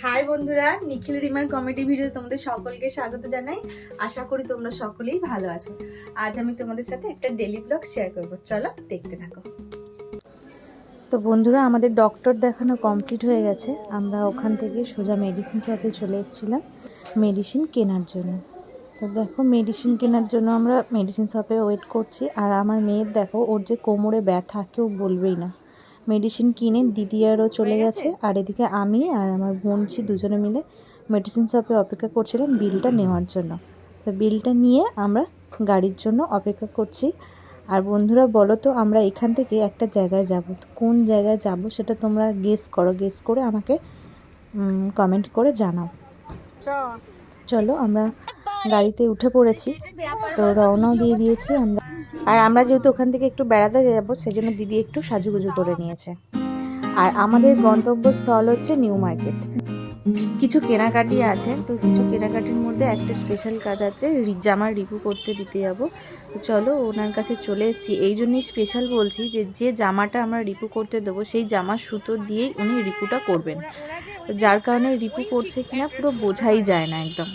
High বন্ধুরা, নিখিল রিমার comedy video তোমাদের সকলকে স্বাগত জানাই। আশা করি তোমরা সকলেই ভালো আছো। আজ আমি তোমাদের সাথে একটা ডেইলি ব্লগ শেয়ার করব, চলো দেখতে থাকো। তো বন্ধুরা, আমাদের ডক্টর দেখানো কমপ্লিট হয়ে গেছে। আমরা ওখান থেকে সোজা মেডিসিন শপে চলে এসেছিলাম মেডিসিন কেনার জন্য। তো দেখো, মেডিসিন কেনার জন্য আমরা মেডিসিন শপে ওয়েট করছি। আর আমার মেয়ের দেখো, ওর যে কোমরে ব্যথা কেউ বলবেই না। মেডিসিন কিনে দিদি আরও চলে গেছে, আর এদিকে আমি আর আমার বোনছি দুজনে মিলে মেডিসিন শপে অপেক্ষা করছিলাম বিলটা নেওয়ার জন্য। তো বিলটা নিয়ে আমরা গাড়ির জন্য অপেক্ষা করছি। আর বন্ধুরা বলো তো, আমরা এখান থেকে একটা জায়গায় যাব, তো কোন জায়গায় যাব সেটা তোমরা গেস করো। গেস করে আমাকে কমেন্ট করে জানাও। চলো, আমরা গাড়িতে উঠে পড়েছি, তো রওনাও দিয়ে দিয়েছি আমরা। আর আমরা যেহেতু ওখান থেকে একটু বেড়াতে যাবো, সেজন্য দিদি একটু সাজুগুজু করে নিয়েছে। আর আমাদের গন্তব্যস্থল হচ্ছে নিউ মার্কেট। কিছু কেনাকাটি আছে, তো কিছু কেনাকাটির মধ্যে একটা স্পেশাল কাজ আছে, জামার রিপু করতে দিতে যাবো। তো চলো, ওনার কাছে চলে এসেছি। এই জন্যই স্পেশাল বলছি যে জামাটা আমরা রিপু করতে দেবো, সেই জামার সুতো দিয়েই উনি রিপুটা করবেন। তো যার কারণে রিপু করছে কিনা পুরো বোঝাই যায় না একদম।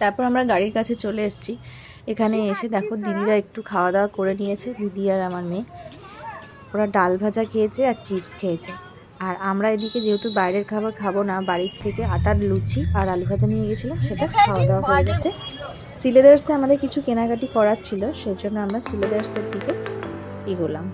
তারপর আমরা গাড়ির কাছে চলে এসেছি। এখানে এসে দেখো, দিদিরা একটু খাওয়া দাওয়া করে নিয়েছে, দিদি আর আমার মেয়ে। ওরা ডাল ভাজা খেয়েছে আর চিপস খেয়েছে। আর আমরা এদিকে যেহেতু বাইরের খাবার খাবো না, বাড়ির থেকে আটার লুচি আর আলু ভাজা নিয়ে গেছিলাম, সেটা খাওয়া দাওয়া হয়ে গেছে। সিলেদার্সে আমাদের কিছু কেনাকাটি করার ছিল, সেই জন্য আমরা সিলেদার্সের দিকে এগোলাম।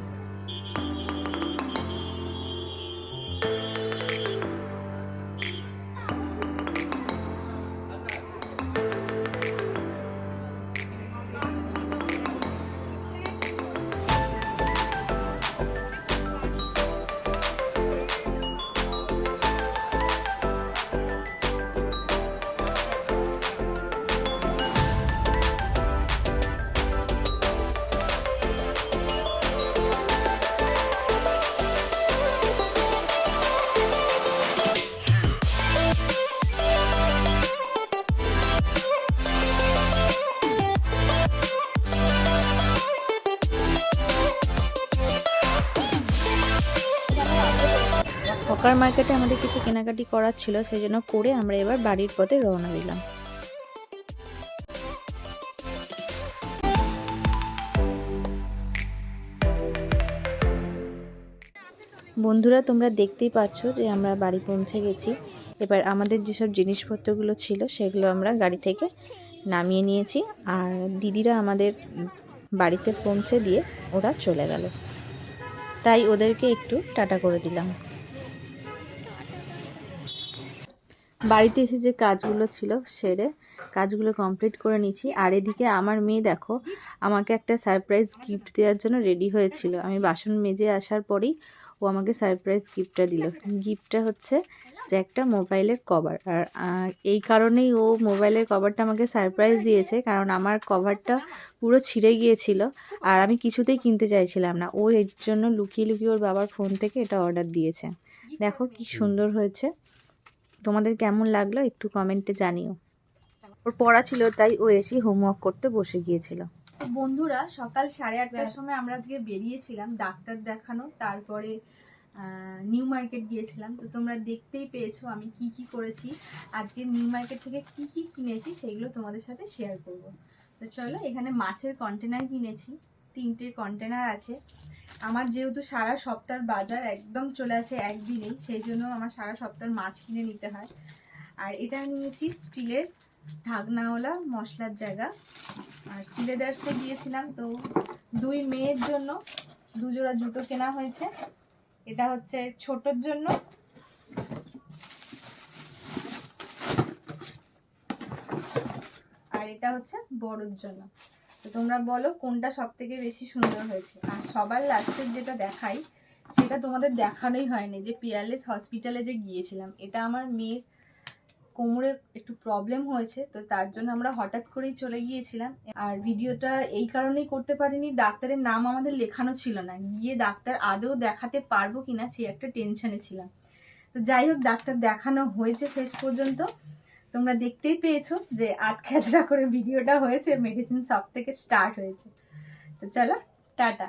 হকার মার্কেটে আমাদের কিছু কেনাকাটি করার ছিল, সেই জন্য করে আমরা এবার বাড়ির পথে রওনা দিলাম। বন্ধুরা, তোমরা দেখতেই পাচ্ছ যে আমরা বাড়ি পৌঁছে গেছি। এবার আমাদের যেসব জিনিসপত্রগুলো ছিল সেগুলো আমরা গাড়ি থেকে নামিয়ে নিয়েছি। আর দিদিরা আমাদের বাড়িতে পৌঁছে দিয়ে ওরা চলে গেল, তাই ওদেরকে একটু টাটা করে দিলাম। বাড়িতে এসে যে কাজগুলো ছিল সেরে কাজগুলো কমপ্লিট করে নিচ্ছি। আর এদিকে আমার মেয়ে দেখো, আমাকে একটা সারপ্রাইজ গিফট দেওয়ার জন্য রেডি হয়েছিল। আমি বাসন মেজে আসার পরেই ও আমাকে সারপ্রাইজ গিফটটা দিল। গিফটটা হচ্ছে যে একটা মোবাইলের কভার। আর এই কারণেই ও মোবাইলের কভারটা আমাকে সারপ্রাইজ দিয়েছে, কারণ আমার কভারটা পুরো ছিঁড়ে গিয়েছিল আর আমি কিছুতেই কিনতে চাইছিলাম না। ও এর জন্য লুকিয়ে লুকিয়ে ওর বাবার ফোন থেকে এটা অর্ডার দিয়েছে। দেখো কি সুন্দর হয়েছে। তোমাদের কেমন লাগলো একটু কমেন্টে জানিও। ওর পড়া ছিল, তাই ও এসে হোমওয়ার্ক করতে বসে গিয়েছিল। বন্ধুরা, সকাল 8:30টার সময় আমরা আজকে বেরিয়েছিলাম ডাক্তার দেখানো, তারপরে নিউ মার্কেট গিয়েছিলাম। তো তোমরা দেখতেই পেয়েছো আমি কি কি করেছি। আজকে নিউ মার্কেট থেকে কি কি কিনেছি সেগুলো তোমাদের সাথে শেয়ার করব। তো চলো, এখানে মাছের কন্টেনার কিনেছি, 3টে কন্টেনার আছে। আমার যেহেতু সারা সপ্তাহের বাজার একদম চলে আসে একদিনেই, সেই জন্য আমার সারা সপ্তাহের মাছ কিনে নিতে হয়। আর এটা নিয়েছি স্টিলের ঢাকনাওয়ালা মশলার জায়গা। আর সিলেদার্সে গিয়েছিলাম, তো 2 মেয়ের জন্য 2 জোড়া জুতো কেনা হয়েছে। এটা হচ্ছে ছোটর জন্য, আর এটা হচ্ছে বড়র জন্য। তো তোমরা বলো কোনটা সব থেকে বেশি সুন্দর হয়েছে। আর সবার লাস্টের যেটা দেখাই, সেটা তোমাদের দেখানোই হয়নি, যে পিয়ারলেস হসপিটালে যে গিয়েছিলাম। এটা আমার মেয়ের কোমরে একটু প্রবলেম হয়েছে, তো তার জন্য আমরা হঠাৎ করেই চলে গিয়েছিলাম। আর ভিডিওটা এই কারণেই করতে পারিনি, ডাক্তারের নাম আমাদের লেখানো ছিল না, গিয়ে ডাক্তার আদৌ দেখাতে পারবো কিনা সেই একটা টেনশনে ছিলাম। তো যাই হোক, ডাক্তার দেখানো হয়েছে শেষ পর্যন্ত। তোমরা দেখতেই পেয়েছো যে আধ খেচড়া করে ভিডিওটা হয়েছে, মেডিসিন শপ থেকে স্টার্ট হয়েছে। তো চলো, টাটা।